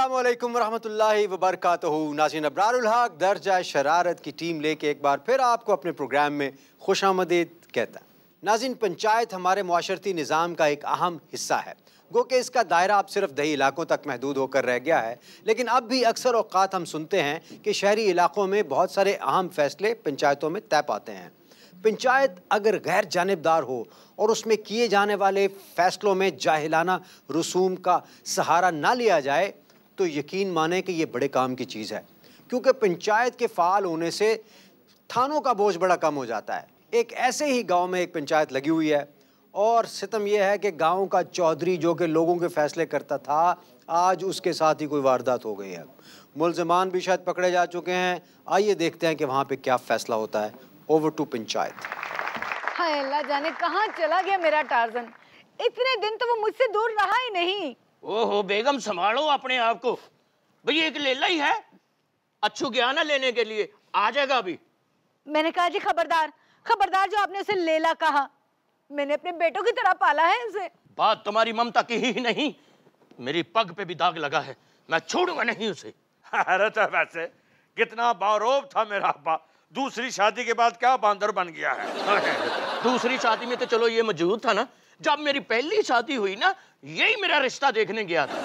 अस्सलामुअलैकुम वरहमतुल्लाहि वबरकातुहू। नाज़रीन, अब्रारुल हक दर्जा शरारत की टीम लेके एक बार फिर आपको अपने प्रोग्राम में खुशामदीद कहता है। नाज़रीन, पंचायत हमारे मुआशरती निज़ाम का एक अहम हिस्सा है। गो कि इसका दायरा अब सिर्फ दही इलाकों तक महदूद होकर रह गया है, लेकिन अब भी अक्सर औक़ात हम सुनते हैं कि शहरी इलाकों में बहुत सारे अहम फैसले पंचायतों में तय पाते हैं। पंचायत अगर गैर जानिबदार हो और उसमें किए जाने वाले फैसलों में जाहिलाना रसूम का सहारा ना लिया जाए तो यकीन माने कि ये बड़े काम की चीज़ है, क्योंकि पंचायत के फ़ाल होने से थानों का बोझ बड़ा कम हो जाता है। एक ऐसे ही गांव में एक पंचायत लगी हुई है और सितम यह है कि गांव का चौधरी जो कि लोगों के फैसले करता था, आज उसके साथ ही कोई वारदात हो गई है। मुल्ज़िमान भी शायद पकड़े जा चुके हैं। आइए देखते हैं कि वहाँ पे क्या फ़ैसला होता है। Over to panchayat. हाय अल्लाह, जाने कहाँ चला गया मेरा टार्जन। इतने दिन तो वो मुझसे दूर रहा ही नहीं। ओहो बेगम, संभालो अपने आप को। भैया एक लेला ही है, अच्छू गया ना लेने के लिए, आ जाएगा अभी। मैंने कहा जी खबरदार, खबरदार जो आपने उसे लेला कहा। मैंने अपने बेटों की तरह पाला है उसे। बात तुम्हारी ममता की ही नहीं, मेरी पग पे भी दाग लगा है, मैं छोड़ूंगा नहीं उसे। अरे तो वैसे कितना बारोब था मेरा अब्बा, दूसरी शादी के बाद क्या बांदर बन गया है। दूसरी शादी में तो चलो ये मौजूद था ना, जब मेरी पहली शादी हुई ना, यही मेरा रिश्ता देखने गया था।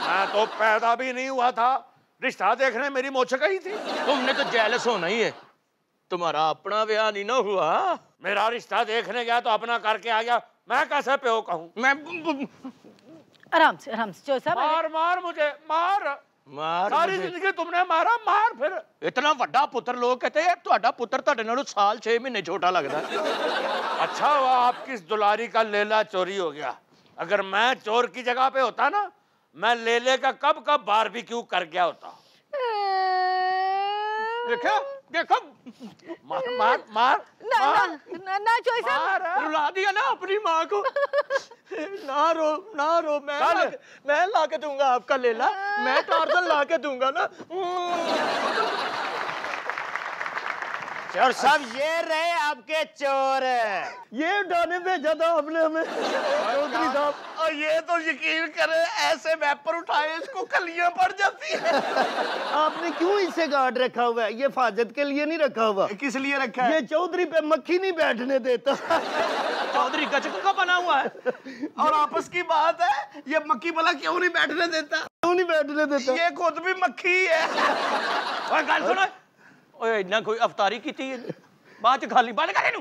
मैं तो पैदा भी नहीं हुआ था, रिश्ता देखने मेरी मोचक ही थी। तुमने तो जेलस होना ही है, तुम्हारा अपना ब्याह नहीं ना हुआ। मेरा रिश्ता देखने गया तो अपना करके आ गया, मैं कैसे प्यो कहूँ। मैं आराम से जो साहब। मार मार मुझे, मार मार सारी जिंदगी तुमने मारा, मार फिर। इतना वड्डा पुत्र, लोग कहते हैं तुहाडा पुत्र तुहाडे नालों साल 6 महीने छोटा लगदा। अच्छा हुआ आपकी इस दुलारी का लेला चोरी हो गया। अगर मैं चोर की जगह पे होता ना, मैं लेले का कब कब बारबेक्यू कर गया होता। देखो देखो, मार मार मार ना चोई साहब, रुला दिया ना अपनी माँ को। ना रो, मैं ला के दूंगा आपका लेला, मैं टार्जन ला के दूंगा ना। चोर साहब, ये रहे आपके चोर। ये उठाने भेजा था आपने हमें चौधरी साहब। और ये तो यकीन करें, ऐसे वेपर उठाए इसको कलियां पड़ जाती है। आपने क्यों इसे गार्ड रखा हुआ है? ये हिफाजत के लिए नहीं रखा हुआ। किस लिए रखा है? ये चौधरी पे मक्खी नहीं बैठने देता। चौधरी गचक का बना हुआ है। और आपस की बात है, ये मक्खी भला क्यों नहीं बैठने देता? क्यों नहीं बैठने देता? ये खुद भी मक्खी है। और गल सुनो, ओए इतना कोई अफतारी की थी बाद च खाली बंद कर इनु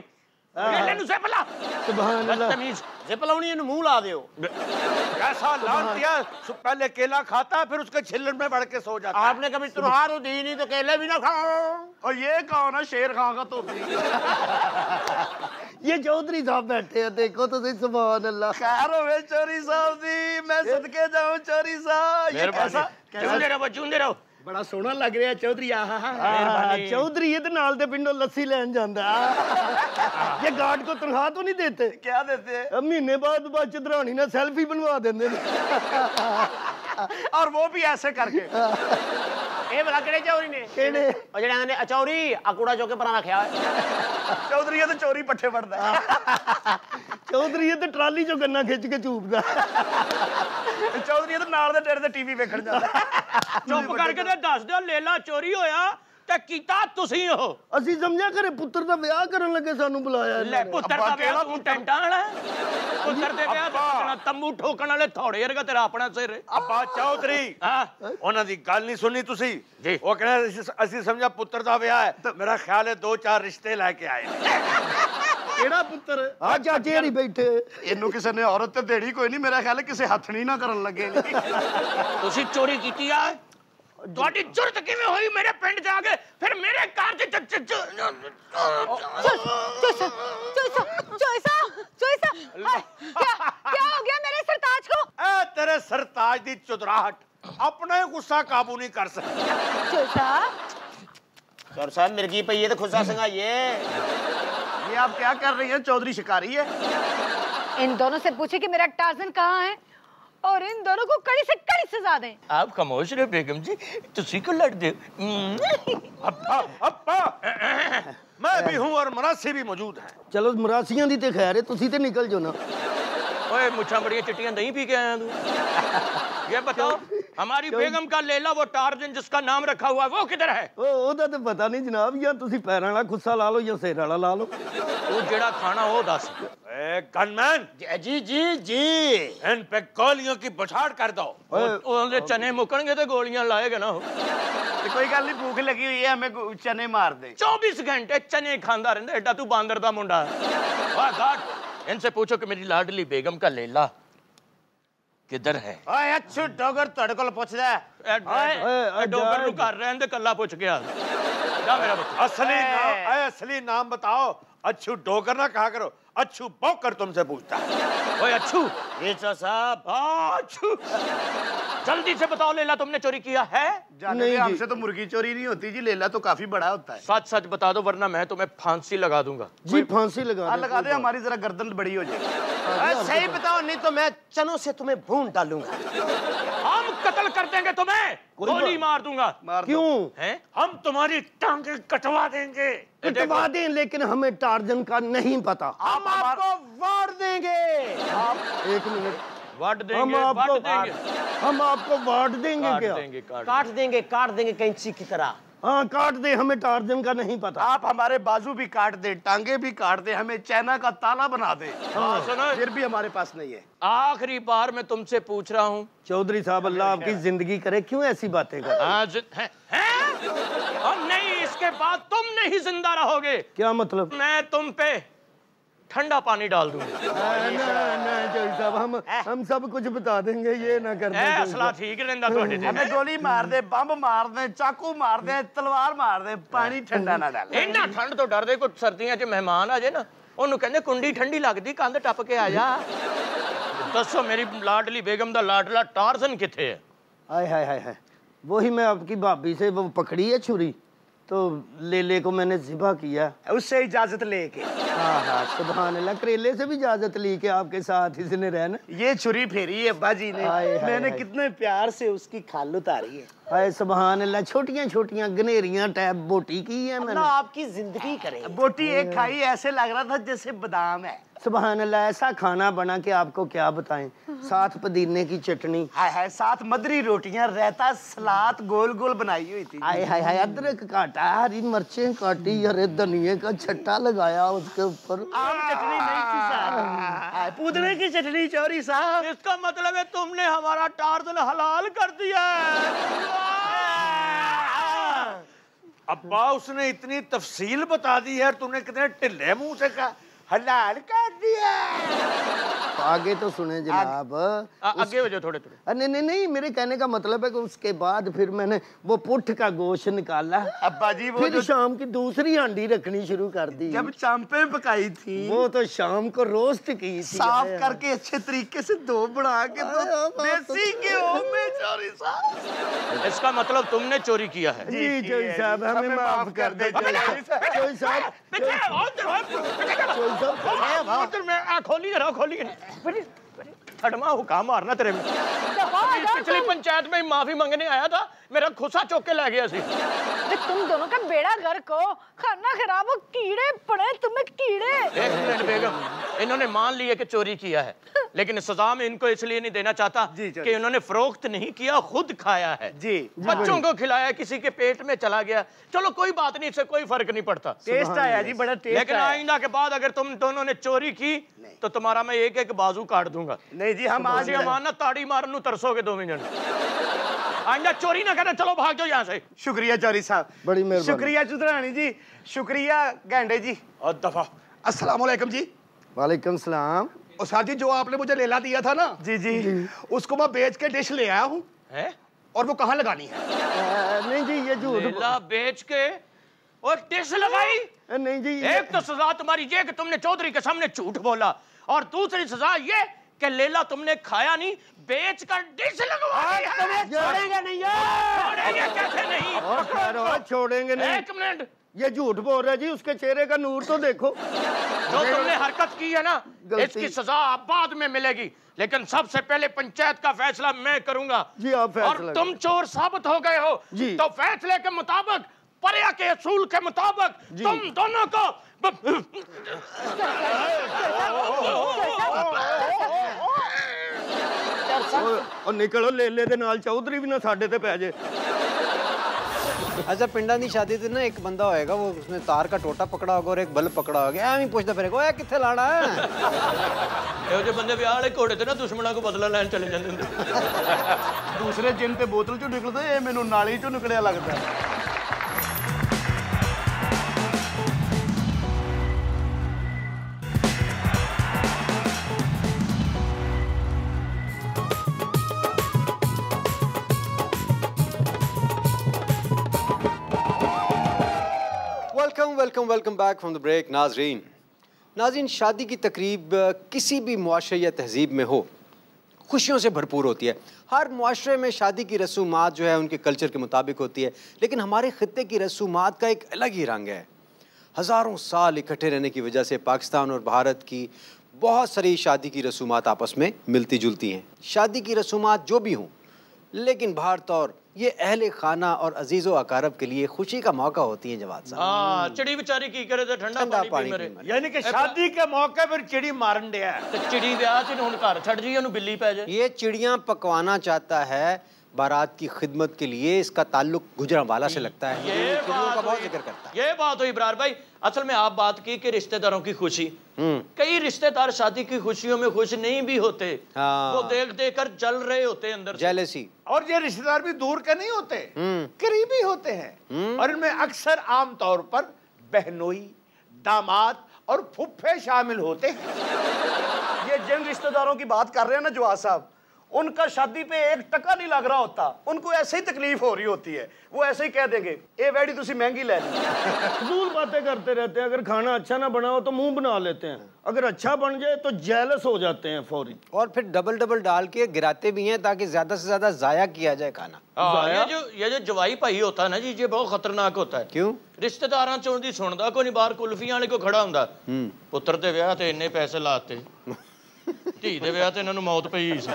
ले नु से पला। सुभान अल्लाह। बदतमीज, जे पलाउनी इन मुंह ला दियो। कैसा लान दिया, पहले केला खाता फिर उसके छिल्लड़ में बढ़ के सो जाता। आपने कभी तुरहार दी नहीं तो केले भी ना खाओ। और ये कौन है? शेर खां का तोती। ये चौधरी साहब बैठे हैं, देखो तो सही। सुभान अल्लाह। खैर हो चोरी साहब दी, मैं सदके जाऊं चोरी साहब। ये कैसा जूंदे रहो। बड़ा सोहना लग रहा है चौधरी। चौधरी ये नाल दे पिंडों लस्सी लेन जांदा। ये गार्ड को तनख्वाह तो नहीं देते? क्या देते हैं? महीने बाद चदरानी ना सेल्फी बनवा देंगे। और वो भी ऐसे करके। ए भला केड़े चौधरी ने? केड़े? और जेड़े ने अचौरी अकूड़ा जो के बना रखया है। चौधरी ये तो चोरी पट्ठे पड़दा है। चौधरी ये तो ट्राली जो गन्ना खिंच के चूपदा। चौधरी ये तो नाल दे डेरे ते टीवी वेखण जांदा। चुप करके ते दस दियो, लेला चोरी होया ते कीता तुसी हो। ਅਸੀਂ ਸਮਝਿਆ ਘਰੇ ਪੁੱਤਰ ਦਾ ਵਿਆਹ ਕਰਨ ਲੱਗੇ, ਸਾਨੂੰ ਬੁਲਾਇਆ ਲੈ ਪੁੱਤਰ ਦਾ ਵਿਆਹ ਤੂੰ ਟੈਂਟਾਂ ਵਾਲਾ ਪੁੱਤਰ ਦੇ ਵਿਆਹ ਤੇ ਤੰਬੂ ਠੋਕਣ ਵਾਲੇ ਥੋੜੇ ਵਰਗਾ ਤੇਰਾ ਆਪਣਾ ਸਿਰ। ਅੱਬਾ ਚੌਧਰੀ, ਉਹਨਾਂ ਦੀ ਗੱਲ ਨਹੀਂ ਸੁਣੀ ਤੁਸੀਂ? ਉਹ ਕਹਿੰਦੇ ਅਸੀਂ ਸਮਝਿਆ ਪੁੱਤਰ ਦਾ ਵਿਆਹ ਹੈ, ਮੇਰਾ ਖਿਆਲ ਹੈ 2-4 ਰਿਸ਼ਤੇ ਲੈ ਕੇ ਆਏ। ਕਿਹੜਾ ਪੁੱਤਰ? ਆ ਚਾਚੇ ਹਰੀ ਬੈਠੇ। ਇਹਨੂੰ ਕਿਸੇ ਨੇ ਔਰਤ ਤੇ ਦੇਣੀ ਕੋਈ ਨਹੀਂ, ਮੇਰਾ ਖਿਆਲ ਹੈ ਕਿਸੇ ਹੱਥ ਨਹੀਂ ਨਾ ਕਰਨ ਲੱਗੇ। ਤੁਸੀਂ ਚੋਰੀ ਕੀਤੀ ਆ? ਤੁਹਾਡੀ ਜੁਰਤ ਕਿਵੇਂ ਹੋਈ ਮੇਰੇ ਪਿੰਡ ਜਾ ਕੇ ਫਿਰ ਮੇਰੇ ਘਰ ਚ क्या हो गया मेरे सरताज को? तेरे सरताज दी चुदराहट, अपना ही गुस्सा काबू नहीं कर सकती। चोर साहब मिर्गी पई है तो खुदा संगाइए। ये आप क्या कर रही हैं? चौधरी शिकारी है। इन दोनों से पूछे कि मेरा टार्जन कहाँ है और इन दोनों को कड़ी से कड़ी सजा दें। आप खामोश रहे बेगम जी, तुसी को लड़ दे। अब्बा अब्बा, मैं भी हूँ और मरासी भी मौजूद है। चलो मरासियां दी ते खैर है, तुसी ते निकल जो ना। ओए मुछा बड़ियां चिट्टियां नहीं पी के आया तू। ये बताओ हमारी बेगम का लेला, वो टार्जन जिसका नाम रखा हुआ, वो किधर है? ਉਹਦਾ ਤਾਂ ਪਤਾ ਨਹੀਂ जनाब, या ਤੁਸੀਂ पैरां वाला खुस्सा ला लो या सिर वाला ला लो। वो जेड़ा खाना हो दस। गनमैन जी जी जी इन पे गोलियों की बौछार कर दो। ਉਹਦੇ चने मुकणगे तो गोलियां लाएगा ना। कोई गल नहीं, भूख लगी हुई है, हमें चने मार दे। 24 घंटे चने खांदा रहंदा, एडा तू बांदर दा मुंडा। वाह गॉड, इनसे पूछो कि मेरी लाडली बेगम का लेला किधर है? ओए अच्छू डोगर तोड़े कोल पूछदा है। डोगर नु घर रहन दे, कल्ला पूछ गया। जा मेरा बच्चा। असली नाम बताओ। अच्छू डोगर ना कहा करो, अच्छू बौकर तुमसे पूछता है। ओए अच्छू, ये साहब अच्छू जल्दी से बताओ, लेला तुमने चोरी किया है? नहीं, हमसे तो मुर्गी चोरी नहीं होती जी, लेला तो काफी बड़ा होता है। सच सच बता दो, वरना मैं तुम्हें फांसी लगा दूंगा। जी फांसी लगा दे, हमारी जरा गर्दन बड़ी हो जाएगी। सही बताओ, नहीं तो मैं चनों से तुम्हें भून डालूंगा। हम कत्ल कर देंगे तुम्हें, गोली मार दूंगा। क्यों? हैं? हम तुम्हारी टांगे कटवा देंगे। कटवा दें, लेकिन हमें टार्जन का नहीं पता। हम आपको वार देंगे। एक मिनट, वाट देंगे, हम आपको वाट देंगे क्या? काट देंगे कैंची की तरह। हाँ काट दे, हमें टार्जन का नहीं पता। आप हमारे बाजू भी काट दे, टांगे भी काट दे, हमें चाइना का ताला बना दे, सुनो, फिर भी हमारे पास नहीं है। आखिरी बार मैं तुमसे पूछ रहा हूँ। चौधरी साहब, अल्लाह आपकी जिंदगी करे, क्यों ऐसी बातें कर? और नहीं, इसके बाद तुम नहीं जिंदा रहोगे। क्या मतलब? मैं तुम पे ठंडा पानी डाल दूंगा। चौधरी साहब, हम सब कुछ बता देंगे, ये ना कर। असला ठीक रहंदा ਤੁਹਾਡੇ ਤੇ। हमें गोली मार दे, बम मार दे, चाकू मार दे, तलवार मार दे, पानी ठंडा ना डाले। ਇੰਨਾ ਠੰਡ ਤੋਂ ਡਰਦੇ, ਕੋਈ ਸਰਦੀਆਂ 'ਚ ਮਹਿਮਾਨ ਆ ਜੇ ਨਾ, ਉਹਨੂੰ ਕਹਿੰਦੇ ਕੁੰਡੀ ਠੰਡੀ ਲੱਗਦੀ, ਕੰਧ ਟੱਪ ਕੇ ਆ ਜਾ। ਦੱਸੋ ਮੇਰੀ ਲਾਡਲੀ बेगम ਦਾ ਲਾਡਲਾ टार्जन किथे है? हाय हाय हाय हाय, वही मैं आपकी भाभी से वो पकड़ी है छुरी, तो लेले को मैंने ज़िबा किया। उससे इजाजत लेके। हाँ हाँ, सुभान अल्लाह, करेले से भी इजाजत ली के आपके साथ इसने रहना। ये छुरी फेरी है अब्बा जी ने, हाय, हाय, मैंने हाय। कितने प्यार से उसकी खाल उतारी है। हाय सुभान अल्लाह, छोटियां छोटियां गनेरियां टैप बोटी की है मैंने। अल्लाह आपकी जिंदगी करे। बोटी एक खाई, ऐसे लग रहा था जैसे बादाम है। सुभान अल्लाह, ऐसा खाना बना के आपको क्या बताएं, साथ पुदीने की चटनी, हाय हाय, साथ मदरी रोटियां, रायता, सलाद गोल गोल बनाई हुई थी। हाय हाय हाय, अदरक काटा, हरी मिर्चें काटी, हरे धनिये का छट्टा लगाया उसके ऊपर। आम चटनी नहीं थी साहब, पुदीने की चटनी। चौरी साहब, इसका मतलब है तुमने हमारा टार्जन हलाल कर दिया है। अब्बा, उसने इतनी तफसील बता दी है, तूने कितने ढिल्ले मुंह से कहा हलाल कर दिया। आगे तो सुने जनाब। आगे हो जाओ थोड़े थोड़े। नहीं नहीं नहीं, मेरे कहने का मतलब है कि उसके बाद फिर मैंने वो पुठ का गोश्त निकाला। अब्बा जी, वो फिर शाम की दूसरी हांडी रखनी शुरू कर दी। जब चांपे पकाई थी, वो तो शाम को रोस्ट की थी, साफ करके अच्छे तरीके से दो बना के दो, देसी घ्यो में। चौरी साहब, इसका मतलब तुमने चोरी किया है। जी चौधरी साहब, हमें माफ कर दे। चौधरी साहब, खोली रहो, खोली थड़मा हुक्का मारना तेरे में। पिछली पंचायत में माफी मांगने आया था, मेरा खुसा चौक के ला गया सी। तुम दोनों का बेड़ा घर को, खाना खराब हो, कीड़े पड़े तुम्हें, कीड़े। एक मिनट बेगम, इन्होंने मान लिया कि चोरी किया है, लेकिन सजा में इनको इसलिए नहीं देना चाहता कि इन्होंने फरोख्त नहीं किया, खुद खाया है। जी, बच्चों को खिलाया, किसी के पेट में चला गया। चलो कोई बात नहीं, इससे कोई फर्क नहीं पड़ता। टेस्ट आया जी, बड़ा टेस्ट। लेकिन आइंदा के बाद अगर तुम दोनों ने चोरी की तो तुम्हारा मैं एक एक बाजू काट दूंगा। नहीं जी, हम आज माना ताड़ी मारन तरसोगे दोवें जन। आइंदा चोरी ना करना, चलो भाग जाओ यहाँ से। शुक्रिया चौरी साहब, बड़ी मेहरबानी। शुक्रिया चुधरानी जी, शुक्रिया गेंडे जी। और दफा। अस्सलाम वालेकुम जी। वालेकुम सलाम। और सर जी, जो आपने मुझे लेला दिया था ना, जी जी, उसको मैं बेच के डिश ले आया हूँ। और वो कहाँ लगानी है? नहीं जी, ये झूठ। लेला बेच के और डिश लगाई? नहीं जी, एक तो सजा तुम्हारी ये कि तुमने चौधरी के सामने झूठ बोला, और दूसरी सजा ये कि लेला तुमने खाया नहीं, बेच कर डिश लगवाई है। छोड़ेंगे नहीं छोड़ेंगे कैसे नहीं? छोड़ेंगे नहीं। एक मिनट, ये झूठ बोल रहा है जी, उसके चेहरे का नूर तो देखो। जो तुमने हरकत की है ना, इसकी सजा बाद में मिलेगी, लेकिन सबसे पहले पंचायत का फैसला मैं करूंगा। जी आप फैसला। और तुम चोर साबित हो गए हो जी, तो फैसले के मुताबिक, पर्या के असूल के मुताबिक तुम दोनों को ਉਹ ਨਿਕਲੋ ਲੇਲੇ ਦੇ ਨਾਲ ਚੌਧਰੀ ਵੀ ਨਾ ਸਾਡੇ ਤੇ ਪੈ ਜੇ। अच्छा पिंडा दी शादी ते ना एक बंदा होएगा वो उसने तार का टोटा पकड़ा होगा और एक बल्ब पकड़ा होगा एवं पूछता फिरेगा ओए कित्थे लाना है ਇਹੋ ਜਿਹੇ ਬੰਦੇ ਵਿਆਹ ਵਾਲੇ ਘੋੜੇ ਤੇ ਨਾ ਦੁਸ਼ਮਣਾਂ ਕੋ ਬਦਲਾ ਲੈਣ ਚਲੇ ਜਾਂਦੇ ਹੁੰਦੇ। ਦੂਸਰੇ ਜਿੰਨ ਤੇ ਬੋਤਲ ਚੋਂ ਨਿਕਲਦਾ ਇਹ ਮੈਨੂੰ ਨਾਲੀ ਚੋਂ ਨਿਕਲਿਆ ਲੱਗਦਾ। Welcome back from the break. नाज़रीन शादी की तकरीब किसी भी मुआशरे या तहजीब में हो खुशियों से भरपूर होती है। हर मुआशरे में शादी की रसूमात जो है उनके कल्चर के मुताबिक होती है, लेकिन हमारे ख़ित्ते की रसूमात का एक अलग ही रंग है। हज़ारों साल इकट्ठे रहने की वजह से पाकिस्तान और भारत की बहुत सारी शादी की रसूमात आपस में मिलती जुलती हैं। शादी की रसूमात जो भी हों, लेकिन भारत और ये अहले खाना और अजीज़ो अकारब के लिए खुशी का मौका होती है। जवाब साहब हाँ, चिड़ी बेचारी की करे तो ठंडा पानी पी मरे। यानी कि शादी के मौके पर चिड़ी मारन दिया तो चिड़ी ब्याह च हुण घर छड़ जी ओनू बिल्ली पै जाए। ये चिड़ियाँ पकवाना चाहता है बारात की खिदमत के लिए। इसका ताल्लुक गुजरांवाला से लगता है। ये चिड़ियों का बहुत जिक्र करता है। ये बात हुई इब्रार भाई। असल में आप बात की कि रिश्तेदारों की खुशी, कई रिश्तेदार शादी की खुशियों में खुश नहीं भी होते। वो देख देख कर जल रहे होते अंदर, जेलसी। और ये रिश्तेदार भी दूर के नहीं होते, करीबी होते हैं। और इनमें अक्सर आम तौर पर बहनोई, दामाद और फुफ्फे शामिल होते हैं। ये जिन रिश्तेदारों की बात कर रहे हैं ना जवाब साहब, उनका शादी पे एक टका नहीं लग रहा होता। उनको ऐसे ही तकलीफ हो रही होती है। वो ऐसे ही कह देंगे ए वैडी तुसी महंगी ले ली। फजूल बातें करते रहते हैं। अगर खाना अच्छा ना बना हो तो मुंह बना लेते हैं, अगर अच्छा बन जाए तो जेलस हो जाते हैं फौरी। और फिर डबल डबल डाल के गिराते भी हैं ताकि ज्यादा से ज्यादा जाया किया जाए खाना। ये जो जवाई भाई होता है ना जी, ये बहुत खतरनाक होता है। क्यों? रिश्तेदारां चों दी सुनदा कोई नहीं, बाहर कुल्फियां वाले को खड़ा हुंदा, पुत्र दे विआह ते इन्ने पैसे लाते, धी दे विआह ते इन्हां नूं मौत पई सी।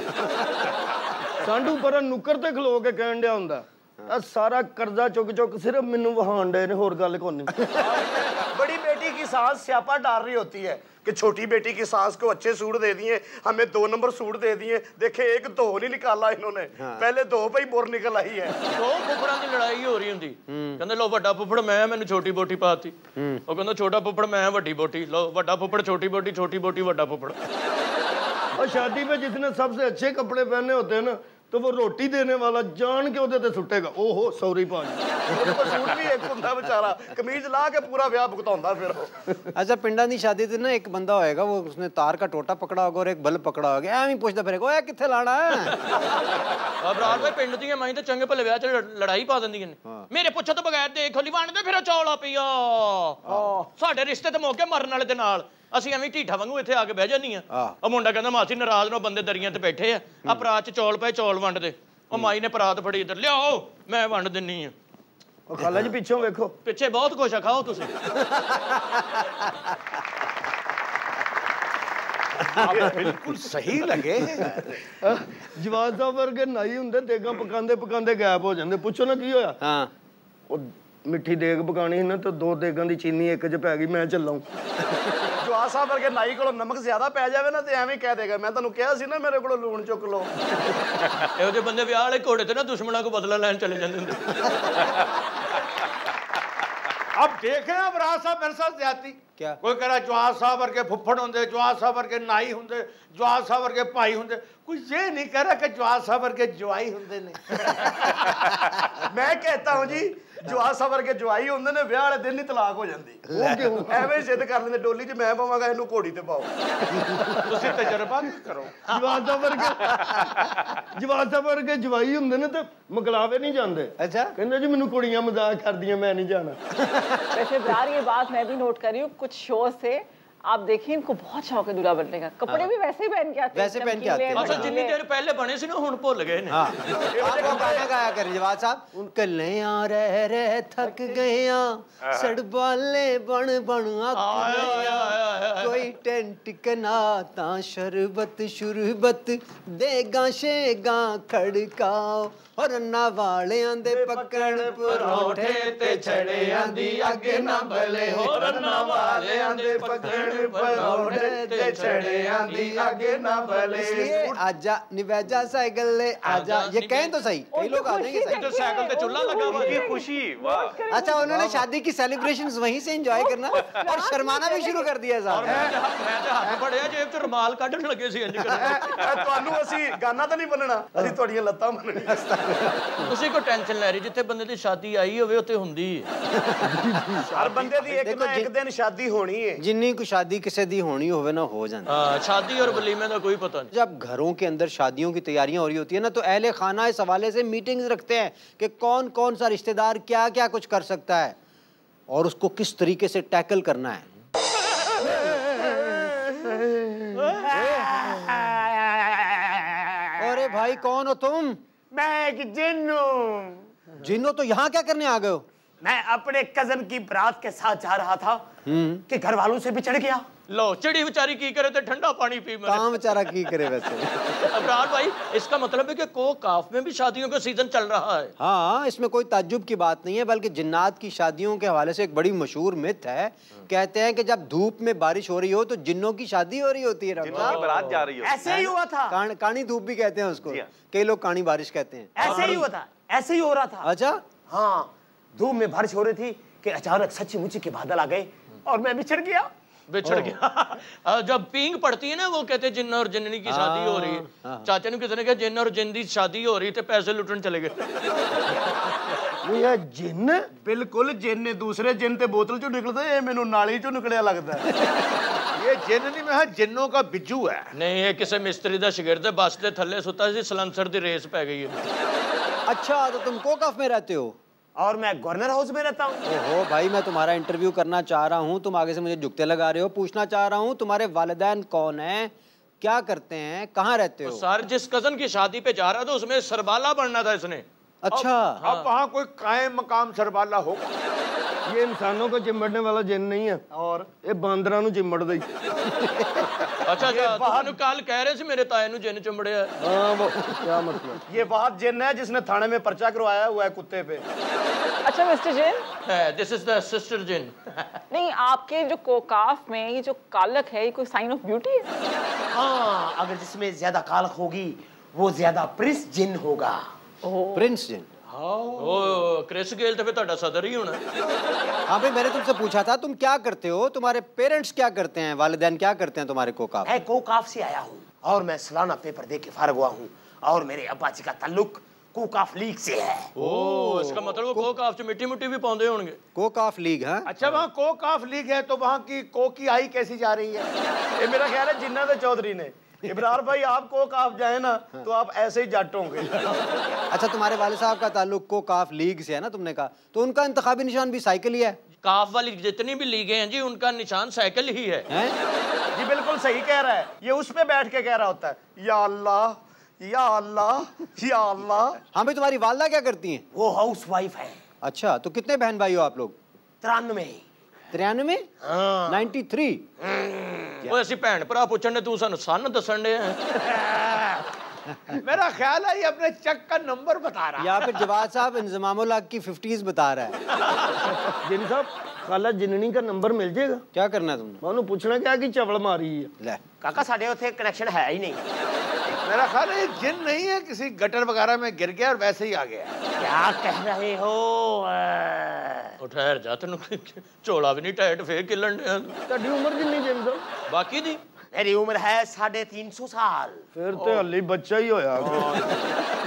सांडू पर नुक्कर ते खलो के कहन दिया हुंदा सारा कर्जा चुक चुक सिर्फ मैनू वहान डे ने, होर गल कोनी। बड़ी बेटी की सास स्यापा डाल रही होती है कि छोटी बेटी की सास को अच्छे सूट दे दिए, हमें 2 नंबर सूट दे दिए, देखे एक धो नहीं निकाला इन्होंने। पहले 2 भाई बोर निकल आई है। 2 फुफड़ां दी लड़ाई हो रही हुंदी, कहंदे लो वड्डा फुफड़ मैं, मैनू छोटी बोटी पाती। ਉਹ ਕਹਿੰਦਾ छोटा फुफड़ मैं, वड्डी बोटी लो, वड्डा फुफड़ छोटी बोटी वड्डा फुफड़। और शादी में जिसने सबसे अच्छे कपड़े पहने होते हैं ना, तो वो रोटी देने वाला जान के उधर ते सुटेगा। ओहो सॉरी भाजी, उसको सूट भी एक हुंदा बेचारा, कमीज ला के पूरा ब्याह भुगताउंदा फिर। अच्छा पिंडा दी शादी ते ना एक बंदा होएगा वो उसने तार का टोटा पकड़ा होगा और एक बल्ब पकड़ा होगा एवं पूछता फिरेगा ओए कित्थे लाना है अबरार भाई पिंड दी माई ते चंगे भले ब्याह च लड़ाई पा दिंदियां ने। मेरे पुੱਛੇ ਤੋਂ बगैर देख खोली वंडदे फिर चौला पिया ਸਾਡੇ ਰਿਸ਼ਤੇ ਤੇ ਮੌਕੇ ਮਰਨ ਵਾਲੇ ਦੇ ਨਾਲ ਅਸੀਂ ਐਵੇਂ ਢੀਠਾ ਵਾਂਗੂ ਇੱਥੇ ਆ ਕੇ ਬਹਿ ਜਾਂਦੀਆਂ। ਉਹ ਮੁੰਡਾ ਕਹਿੰਦਾ ਮਾਸੀ ਨਾਰਾਜ਼ ਨਾ, ਬੰਦੇ ਦਰੀਆਂ ਤੇ ਬੈਠੇ ਆ ਪਰਾਤ ਚ ਚੌਲ ਪਏ, ਚੌਲ ਵੰਡਦੇ। ਉਹ ਮਾਈ ਨੇ ਪਰਾਤ ਫੜੀ, ਇੱਧਰ ਲਿਆਓ ਮੈਂ ਵੰਡ ਦਿੰਨੀ ਆ। ਉਹ ਖਾਲਾ ਜੀ ਪਿੱਛੋਂ ਵੇਖੋ, ਪਿੱਛੇ ਬਹੁਤ ਕੁਛ ਆ, ਖਾਓ ਤੁਸੀਂ। बिल्कुल सही लगे। जवान साहब वर्गे नाई हुंदे, देगां पकांदे पकांदे गैप हो जांदे। पुछो ना की होया। हाँ ਉਹ ਮਿੱਠੀ ਦੇਗ ਪਕਾਣੀ ਸੀ ਨਾ, ਤੇ 2 ਦੇਗਾਂ ਦੀ ਚੀਨੀ ਇੱਕ 'ਚ ਪੈ ਗਈ, ਮੈਂ ਚੱਲਾਂ। ਜਵਾਬ ਸਾਹਿਬ ਵਰਗੇ ਨਾਈ ਕੋਲੋਂ ਨਮਕ ਜ਼ਿਆਦਾ ਪੈ ਜਾਵੇ ਨਾ ਤੇ ਐਵੇਂ ਕਹਿ ਦੇਗਾ ਮੈਂ ਤੁਹਾਨੂੰ ਕਿਹਾ ਸੀ ਨਾ ਮੇਰੇ ਕੋਲੋਂ ਲੂਣ ਚੁੱਕ ਲਓ। ਇਹੋ ਜਿਹੇ ਬੰਦੇ ਵਿਆਹ ਵਾਲੇ ਘੋੜੇ ਤੇ ਨਾ ਦੁਸ਼ਮਣਾਂ ਕੋ ਬਦਲਾ ਲੈਣ ਚਲੇ ਜਾਂਦੇ ਹੁੰਦੇ। अब देखे हैं बरात साहब मेरे साथ ज्यादती क्या? कोई कह रहा जवाज साहब वर्गे फुफ्फड़ होंगे, जवाज साहब वर्गे नाई होंगे, जवाज साहब वर्गे भाई होंगे। कोई ये नहीं कह रहा कि जवाज साहब वर्गे जवाई होंगे ने। मैं कहता हूँ जी जवाज साहब वर्गे जवाई होंगे ने, ब्याह वाले दिन ही तलाक हो जाती। ਐਵੇਂ ਜਿੱਦ ਕਰ ਲੈਂਦੇ ਡੋਲੀ 'ਚ ਮੈਂ ਪਾਵਾਂਗਾ, ਇਹਨੂੰ ਘੋੜੀ ਤੇ ਪਾਓ। ਤੁਸੀਂ ਤਜਰਬਾ ਕਰੋ। ਜਵਾਨ ਸਾਹਿਬ ਵਰਗੇ ਜਵਾਈ ਹੁੰਦੇ ਨੇ ਤੇ ਮਕਲਾਵੇ नहीं जाते। अच्छा कहते जी मैनू कुड़ियां मजाक कर दियां, मैं नहीं जाना। वैसे यार ये बात मैं भी नोट कर रही हूँ कुछ शो से, आप देखिए इनको बहुत शौक है दूल्हा बनने का, कपड़े भी वैसे ही पहन के आते हैं, वैसे पहन के आते हैं। अच्छा जितनी देर पहले बने सी ना हुण भुल गए ने। वो गाना गाया कर जवाब साहब, कल्लियां रह थक गया सड़बाले बन बन आख गया, कोई टेंट कना ता शरबत शुरबत देगा शेगा खड़काओ, और रन्ना वालियां दे पकड़ परोठे ते छड़ियां दी अग ना बले, हो रन्ना वालियां दे पकड़ पलौड़े ते चढ़े आंदी आगे ना बले। इसलिए आजा निवेजा साइकिल ले आजा, ये कहें तो सही, कई लोग आ जाएंगे सही। तो साइकिल पे चूल्हा लगा हुआ है। खुशी वाह। अच्छा, उन्होंने शादी की सेलिब्रेशंस वहीं से एंजॉय करना और शर्माना भी शुरू कर दिया साहब। मैं तो हाथ बड़े जेब च रुमाल ਕੱਢਣ ਲੱਗੇ ਸੀ ਇੰਜ ਕਰ। ਤੁਹਾਨੂੰ ਅਸੀਂ ਗਾਣਾ ਤਾਂ ਨਹੀਂ ਬੰਨਣਾ, ਅਸੀਂ ਤੁਹਾਡੀਆਂ ਲੱਤਾਂ ਬੰਨਣੀਆਂ। ਤੁਸੀਂ ਕੋਈ ਟੈਨਸ਼ਨ ਲੈ ਰਹੀ, ਜਿੱਥੇ ਬੰਦੇ ਦੀ ਸ਼ਾਦੀ ਆਈ ਹੋਵੇ ਉੱਥੇ ਹੁੰਦੀ ਹੈ। ਹਰ ਬੰਦੇ ਦੀ ਇੱਕ ਨਾ ਇੱਕ ਦਿਨ ਸ਼ਾਦੀ ਹੋਣੀ ਹੈ। जिन्नी को शादी किसी दी होनी होवे ना हो जाती। शादी और वलीमे का कोई पता नहीं। जब घरों के अंदर शादियों की तैयारियां हो रही होती है ना, तो अहले खाना इस हवाले से मीटिंग्स रखते हैं कि कौन कौन सा रिश्तेदार क्या क्या कुछ कर सकता है और उसको किस तरीके से टैकल करना है। अरे भाई, कौन हो तुम? मैं एक जिन हूँ। जिन्नो तो यहाँ क्या करने आ गए हो? मैं अपने कजन की बारात के साथ जा रहा था कि घर वालों से बिछड़ गया। लो चिड़ी बेचारी की करे तो ठंडा पानी पी। काम बेचारा की करे वैसे। अबरार भाई, इसका मतलब है कि कोकाफ में भी शादियों का सीजन चल रहा है। हाँ, इसमें कोई ताज्जुब की बात नहीं है, बल्कि जिन्नात की शादियों के हवाले से एक बड़ी मशहूर मिथ है। कहते हैं कि जब धूप में बारिश हो रही हो तो जिन्नों की शादी हो रही होती है। जिन्नों की बारात जा रही हो। ऐसे ही हुआ था। कानी धूप भी कहते हैं उसको, कई लोग कानी बारिश कहते हैं। ऐसे ही हुआ था, ऐसे ही हो रहा था। अच्छा, हाँ, धूप में बारिश हो रही थी कि अचानक सच्ची मुच्ची के बादल आ गए और मैं बिछड़ गया। बिछड़ गया। जब पींग पड़ती है ना, वो कहते जिन्न और जिन्नी की शादी हो रही है। चाचा ने किसी ने कहा जिन्न और जिन्न की शादी हो रही थे, पैसे लुटन चले गए। ये जिन बिल्कुल जिन ने दूसरे जिन ते बोतल चो निकलदा, ये मेनू नाली चो निकलिया लगदा है। ये जिन नहीं, मैं जिन्नों का बिज्जू है। नहीं, ये किसी मिस्त्री दा शिगिर्द है, बस दे थल्ले सुता सी, सलंसर दी रेस पै गई है। अच्छा, तो तुम कोकाफ में रहते हो? और मैं गवर्नर हाउस में रहता हूँ। ओहो भाई, मैं तुम्हारा इंटरव्यू करना चाह रहा हूँ, तुम आगे से मुझे जुगते लगा रहे हो। पूछना चाह रहा हूँ तुम्हारे वालिदैन कौन हैं, क्या करते हैं, कहाँ रहते हो? सर, जिस कजन की शादी पे जा रहा था उसमें सरबाला बनना था इसने। अच्छा, अब वहाँ कोई कायम मकाम सरबाला होगा? ये इंसानों को चिमड़ने वाला जिन नहीं है, और ये बांदरा नु चिमड़ दे। अच्छा, तुम कल कह रहे थे मेरे ताए नु जिन चिमड़े है। हाँ, वो क्या मतलब? ये बात जिन है जिसने थाने में पर्चा करवाया हुआ है कुत्ते पे। अच्छा mister Jin, this is the sister Jin. नहीं, आपके जो कोकाफ में ये जो कालक है, ये कोई साइन ऑफ ब्यूटी है? हाँ, अगर जिसमें ज्यादा कालक होगी वो ज्यादा प्रिंस जिन होगा। प्रिंस जिन। ओ क्रिस गेल तो फिर ਤੁਹਾਡਾ सदर ही होना। हाँ भाई, मैंने तुमसे पूछा था तुम क्या करते हो, तुम्हारे पेरेंट्स क्या करते हैं, वालिदैन क्या करते हैं तुम्हारे कोकाफ? मैं कोकाफ से आया हूँ और मैं सालाना पेपर दे के फारग हुआ हूँ और मेरे अब्बा जी का ताल्लुक कोकाफ लीग से है। ओ, इसका मतलब वो कोकाफ च मिट्टी मुट्टी भी पाਉਂਦੇ होंगे। कोकाफ लीग? हाँ, अच्छा, वहाँ कोकाफ लीग है तो वहाँ की कोकी आई कैसी जा रही है? ये मेरा ख्याल है जिन्ना दे चौधरी ने। इब्रार भाई, आप कोकाफ जाए ना तो आप ऐसे ही जट होंगे। अच्छा, तुम्हारे वाले साहब का ताल्लुक कोकाफ लीग से है ना, तुमने कहा, तो उनका इंतखाबी निशान भी साइकिल ही है? काफ वाली जितनी भी लीगें हैं जी, उनका निशान साइकिल ही है। जी बिल्कुल सही कह रहा है, ये उस पे बैठ के कह रहा होता है, या अल्लाह या अल्लाह या अल्लाह। हाँ भाई, तुम्हारी वालदा क्या करती हैं? वो हाउस वाइफ है। अच्छा, तो कितने बहन भाई हो आप लोग? 93। 93? 93? वो ऐसी भैन भरा पूछने ने, तू सानू सन दसन दे। मेरा ख्याल है ये अपने चक का नंबर बता रहा है। या फिर जवाद साहब इंजमामुल हक की 50s बता रहा है। जिन साहब, खाला जिननी का नंबर मिल जाएगा? क्या करना है तुमने? मानो पूछना क्या कि चवल मारी है। ले, काका साढ़े उथे कनेक्शन है ही नहीं। मेरा ख्याल है ये जिन नहीं है, किसी गटर वगैरह में गिर गया और वैसे ही आ गया। क्या कह रहे हो? ठहर जा, तेन झोला भी नहीं टाइट फिर किलन ਤੁਹਾਡੀ ਉਮਰ ਕਿੰਨੀ ਜਿਨ ਸਾਹਿਬ? बाकी दी मेरी उम्र है 350 साल। फिर तो हल्ली बच्चा ही होया।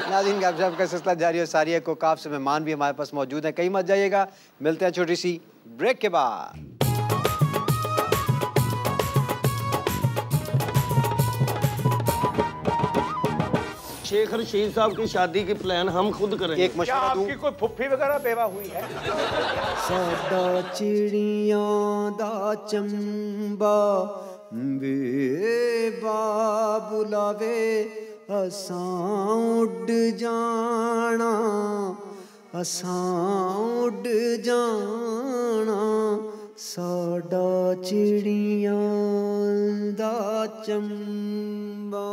नाज़रीन, गपशप का सिलसिला जारी है। सारी कोकाफ से मेहमान भी हमारे पास मौजूद हैं, कहीं मत जाइएगा। मिलते हैं छोटी सी ब्रेक के बाद। शेख रशीद साहब की शादी की प्लान हम खुद करेंगे। एक क्या मशवरा दूं? आपकी कोई फुफ्फी वगैरह बेवा हुई है? साडा चिड़ियां दा चंबा वे बुलावे, असां उड़ जाना, असां उड़ जाना, साडा चिड़ियां दा चंबा।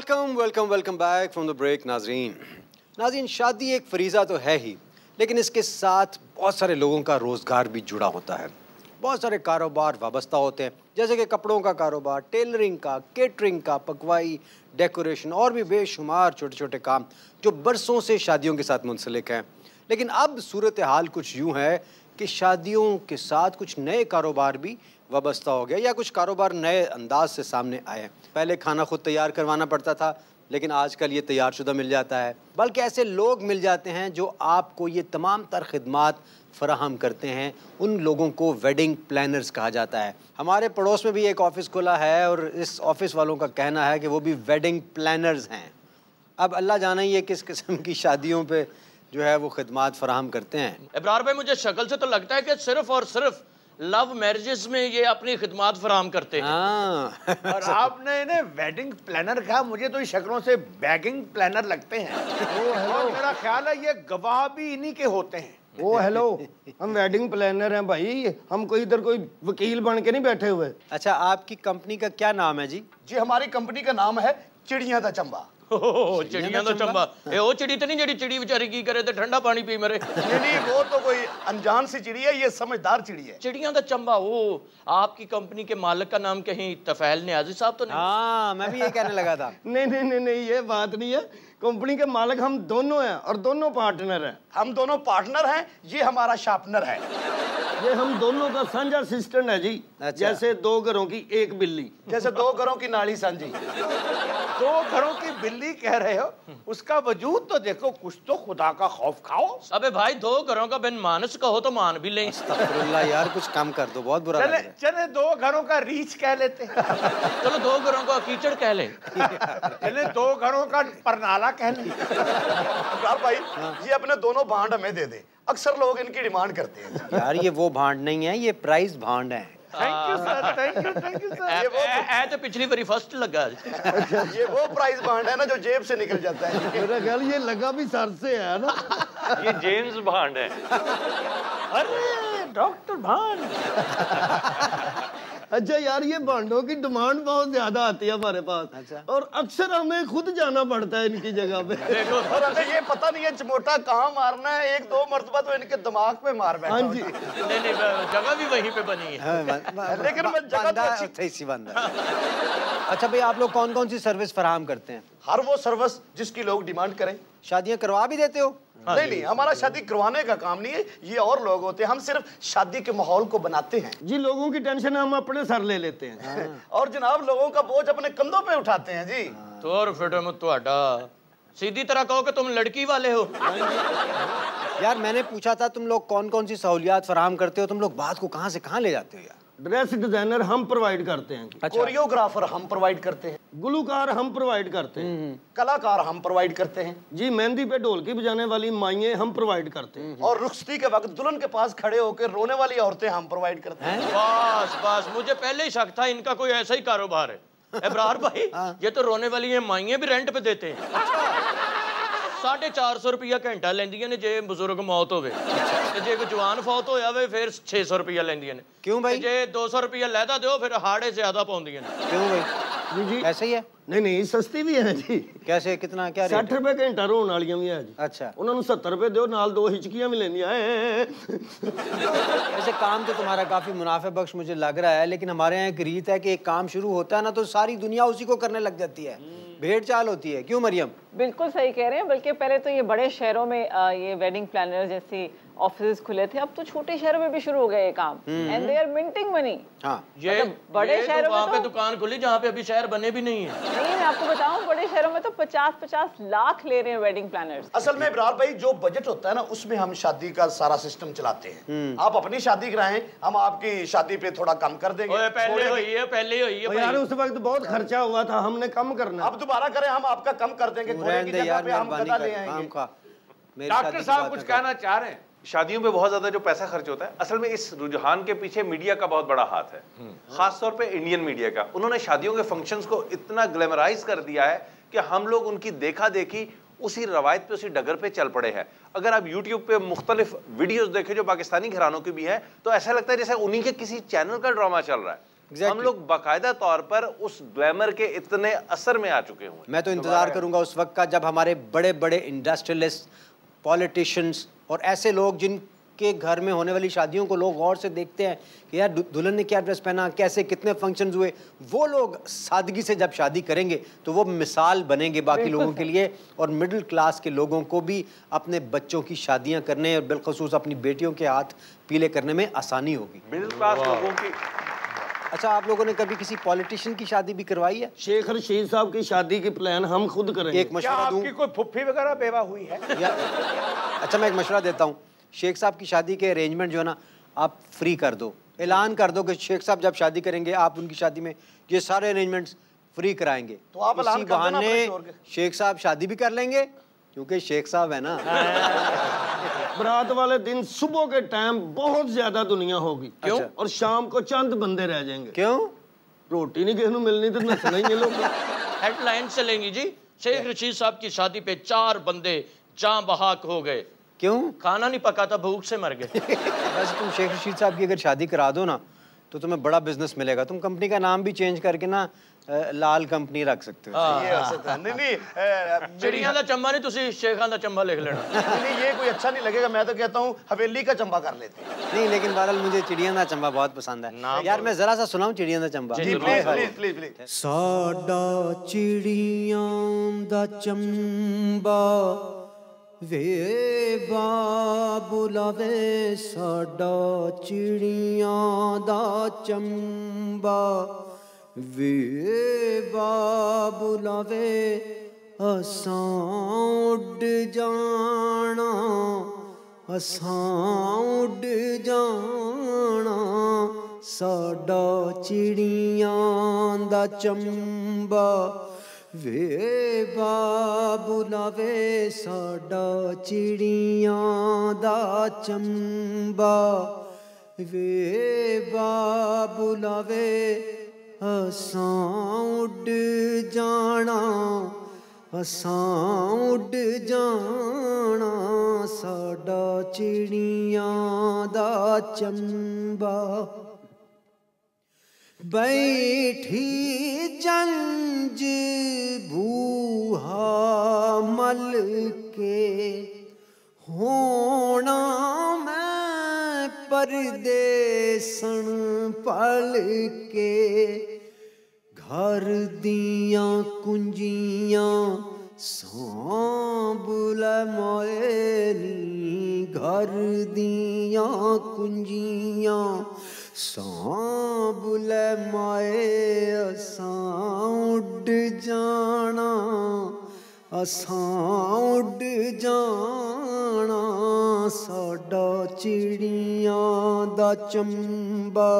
Welcome back from the break. नाज़रीन, शादी एक फरीज़ा तो है ही, लेकिन इसके साथ बहुत सारे लोगों का रोज़गार भी जुड़ा होता है। बहुत सारे कारोबार वाबस्ता होते हैं, जैसे कि कपड़ों का कारोबार, टेलरिंग का, केटरिंग का, पकवाई, डेकोरेशन और भी बेशुमार छोटे छोटे काम जो बरसों से शादियों के साथ मुंसलिक हैं। लेकिन अब सूरत हाल कुछ यूँ है कि शादियों के साथ कुछ नए कारोबार भी वाबस्ता हो गया, या कुछ कारोबार नए अंदाज से सामने आए हैं। पहले खाना खुद तैयार करवाना पड़ता था, लेकिन आजकल ये तैयारशुदा मिल जाता है, बल्कि ऐसे लोग मिल जाते हैं जो आपको ये तमाम तर खिदमात फराहम करते हैं। उन लोगों को वेडिंग प्लानर्स कहा जाता है। हमारे पड़ोस में भी एक ऑफ़िस खुला है और इस ऑफ़िस वालों का कहना है कि वो भी वेडिंग प्लानर्स हैं। अब अल्लाह जाना ही है किस किस्म की शादियों पे जो है वो खिदमात फराहम करते हैं। इब्रार भाई, मुझे शक्ल से तो लगता है कि सिर्फ और सिर्फ लव मैरिजेस में ये अपनी खिदमात फराहम करते हैं। और आपने इन्हें वेडिंग प्लानर कहा, मुझे तो शक्लों से बैगिंग प्लानर लगते हैं। और मेरा ख्याल है ये गवाह भी इन्हीं के होते हैं। ओ हेलो, हम वेडिंग प्लानर हैं भाई, हम कोई इधर कोई वकील बन के नहीं बैठे हुए। अच्छा, आपकी कंपनी का क्या नाम है जी? जी हमारी कंपनी का नाम है चिड़िया दा चंबा। चिड़िया तो चंबा, ए ओ चिड़ी तो नहीं जेडी चिड़ी बेचारी की करे तो ठंडा पानी पी मरे। नहीं, वो तो कोई अनजान सी चिड़ी है, ये समझदार चिड़ी है। चिड़िया दा चंबा। वो आपकी कंपनी के मालिक का नाम कहीं तफैल नियाज़ी साहब तो नहीं? हाँ, मैं भी ये कहने लगा था। नहीं, ये बात नहीं है। कंपनी के मालिक हम दोनों हैं और दोनों पार्टनर हैं। हम दोनों पार्टनर हैं, ये हमारा शार्पनर है। ये हम दोनों का साझा सिस्टम है जी। अच्छा। जैसे दो घरों की एक बिल्ली, जैसे दो घरों की नाली सांझी। दो घरों की बिल्ली कह रहे हो, उसका वजूद तो देखो, कुछ तो खुदा का खौफ खाओ। अबे भाई, दो घरों का बिन मानस कहो तो मान भी लें। अस्तगफिरुल्लाह यार, कुछ कम कर दो, बहुत बुरा लग रहा है। चले दो घरों का रीच कह लेते हैं। चलो दो घरों का कीचड़ कह लें। चले दो घरों का परनाला कह लें। इब्रार भाई, ये अपने दोनों भांड हमें दे दे। अक्सर लोग इनकी डिमांड करते हैं। यार ये वो भांड नहीं है, ये प्राइस भांड है। Thank you sir, thank you sir. ए तो पिछली बारी फर्स्ट लगा। ये वो प्राइस भांड है ना जो जेब से निकल जाता है। मेरा ख्याल ये लगा भी सर से है ना। ये जेम्स भांड है। अरे डॉक्टर भान। अच्छा यार, ये भांडों की डिमांड बहुत ज्यादा आती है हमारे पास। अच्छा। और अक्सर हमें खुद जाना पड़ता है इनकी जगह पे। और हमें ये पता नहीं है चमोटा कहाँ मारना है। एक दो मर्तबा तो इनके दिमाग पे मार बैठा। हाँ जी। नहीं, जगह भी वहीं पे बनी है। लेकिन मैं जगह तो अच्छी। अच्छा भाई, आप लोग कौन कौन सी सर्विस फराहम करते हैं? हर वो सर्विस जिसकी लोग डिमांड करें। शादियां करवा भी देते हो? नहीं, हमारा शादी करवाने का काम नहीं है, ये और लोग होते हैं। हम सिर्फ शादी के माहौल को बनाते हैं। जी, लोगों की टेंशन हम अपने सर ले लेते हैं। और जनाब लोगों का बोझ अपने कंधों पे उठाते हैं जी। तो और फिटम तुहाडा सीधी तरह कहो कि तुम लड़की वाले हो। यार मैंने पूछा था तुम लोग कौन कौन सी सहूलियात फराहम करते हो, तुम लोग बात को कहाँ से कहाँ ले जाते हो यार? ड्रेस डिजाइनर हम प्रोवाइड करते हैं। अच्छा। कोरियोग्राफर हम प्रोवाइड करते हैं। गुलूकार हम प्रोवाइड करते हैं। कलाकार हम प्रोवाइड करते हैं जी, मेहंदी पे ढोलकी बजाने वाली माइये हम प्रोवाइड करते हैं। और रुखसती के वक्त दुल्हन के पास खड़े होकर रोने वाली औरतें हम प्रोवाइड करते हैं। बस मुझे पहले ही शक था इनका कोई ऐसा ही कारोबार है। इब्रार भाई, ये तो रोने वाली है माइये भी रेंट पे देते हैं। 450 रुपया घंटा लेंदियां ने जे बुजुर्ग मौत होवे, ते जे कोई जवान फौत होया वे फिर 600 रुपया लेंदियां ने। क्यों भाई? जे 200 रुपया लैदा दो फिर हाड़े ज्यादा पाउंदियां ने। क्यों भाई? जी ऐसे ही है? नहीं, सस्ती भी है जी। कैसे, कितना, क्या 60 रुपए घंटा रोन वालियां भी है जी। अच्छा। उन्होंने 70 रुपए दो, नाल दो हिचकियां भी लेंदियां। वैसे काम तो तुम्हारा काफी मुनाफे बख्श मुझे लग रहा है, लेकिन हमारे यहाँ एक रीत है कि एक काम शुरू होता है ना तो सारी दुनिया उसी को करने लग जाती है, भेड़ चाल होती है। क्यों मरियम? बिल्कुल सही कह रहे हैं। बल्कि पहले तो ये बड़े शहरों में ये वेडिंग प्लानर जैसी ऑफिस खुले थे, अब तो छोटे शहरों में भी शुरू हो गए ये काम। And they are minting money. हाँ, ये बड़े शहरों वहाँ में पे तो दुकान खुली जहाँ पे अभी शहर बने भी नहीं है। नहीं, मैं आपको बताऊं, बड़े शहरों में तो 50-50 लाख ले रहे हैं वेडिंग प्लानर्स। असल में इब्रार भाई, जो बजट होता है ना उसमें हम शादी का सारा सिस्टम चलाते हैं। आप अपनी शादी कराएं, हम आपकी शादी पे थोड़ा कम कर देंगे। पहले हुई है यार उस वक्त बहुत खर्चा हुआ था, हमने कम करना। अब दोबारा करें, हम आपका कम कर देंगे। घोड़े की जगह पे हम गधा ले आएंगे। डॉक्टर साहब कुछ कहना चाह रहे हैं? शादियों पे बहुत ज्यादा जो पैसा खर्च होता है, असल में इस रुझान के पीछे मीडिया का बहुत बड़ा हाथ है, खासतौर पे इंडियन मीडिया का। उन्होंने शादियों के फंक्शंस को इतना ग्लैमराइज कर दिया है कि हम लोग उनकी देखा देखी उसी रवायत पे, उसी डगर पे चल पड़े हैं। अगर आप यूट्यूब पे मुख्तलिफ वीडियोस देखें जो पाकिस्तानी घरानों की भी हैं, तो ऐसा लगता है जैसे उन्हीं के किसी चैनल का ड्रामा चल रहा है। हम लोग बाकायदा तौर पर उस ग्लैमर के इतने असर में आ चुके हुए। मैं तो इंतजार करूंगा उस वक्त का जब हमारे बड़े बड़े इंडस्ट्रियलिस्ट, पॉलिटिशियंस और ऐसे लोग जिनके घर में होने वाली शादियों को लोग गौर से देखते हैं कि यार दुल्हन ने क्या ड्रेस पहना, कैसे कितने फंक्शंस हुए, वो लोग सादगी से जब शादी करेंगे तो वो मिसाल बनेंगे बाकी लोगों के लिए, और मिडिल क्लास के लोगों को भी अपने बच्चों की शादियां करने और बिलखसूस अपनी बेटियों के हाथ पीले करने में आसानी होगी। मिडिल क्लास लोगों की। अच्छा, आप लोगों ने कभी किसी पॉलिटिशियन की शादी भी करवाई है? शेख रशीद साहब की शादी की प्लान हम खुद करेंगे। एक मशवरा दूं? आपकी कोई फुफ्फी वगैरह बेवा हुई है? अच्छा, मैं एक मशवरा देता हूँ, शेख साहब की शादी के अरेंजमेंट जो है ना आप फ्री कर दो, ऐलान कर दो कि शेख साहब जब शादी करेंगे आप उनकी शादी में ये सारे अरेंजमेंट्स फ्री कराएंगे। तो आप ऐलान इसी कर देना बहाने अपने शोर के। शेख साहब शादी भी कर लेंगे क्योंकि शेख साहब है ना। बारात वाले दिन सुबह के टाइम बहुत ज्यादा दुनिया होगी। क्यों? और शाम को चंद बंदे रह जाएंगे। क्यों? रोटी नहीं किसी को मिलनी तो नचना ही है लोग। हेडलाइन चलेंगी जी, शेख रशीद साहब की शादी पे 4 बंदे जान बहाक हो गए। क्यों? खाना नहीं पका था, भूख से मर गए। बस तुम शेख रशीद साहब की अगर शादी करा दो ना तो तुम्हें बड़ा बिजनेस मिलेगा। तुम कंपनी का नाम भी चेंज करके ना लाल कंपनी रख सकते हो। ये हो सकता है। नहीं चिड़िया का चंबा नहीं, तुसी शेखां का चंबा लिख लेना। नहीं, ये कोई अच्छा नहीं लगेगा। मैं तो कहता हूँ हवेली का चंबा कर लेते हैं। नहीं, लेकिन बहरहाल मुझे चिड़िया दा चंबा बहुत पसंद है। यार मैं जरा सा सुनाऊं चिड़िया दा चंबा? जी प्लीज प्लीज प्लीज प्लीज। साडा चिड़ियां दा चंबा वे बाबुला वे, साडा चिड़ियां दा चंबा वे बाबुला वे, असां उड जाना, असां उड जाना, साडा चिड़ियां दा चंबा वे बाबुला वे, साडा चिड़ियां दा चंबा वे बाबुला वे, असां उड जाना, असां उड जाना, साडा चिड़ियां दा चंबा। बैठी जंज बूहा मल के, होना मैं परदेसन पल के, घर दियां कुंजियां सांभ लै मोए नी, घर दियां कुंजियां सांभ लै माए, असां उड जाना, असां उड जाना, साडा चिड़ियां दा चंबा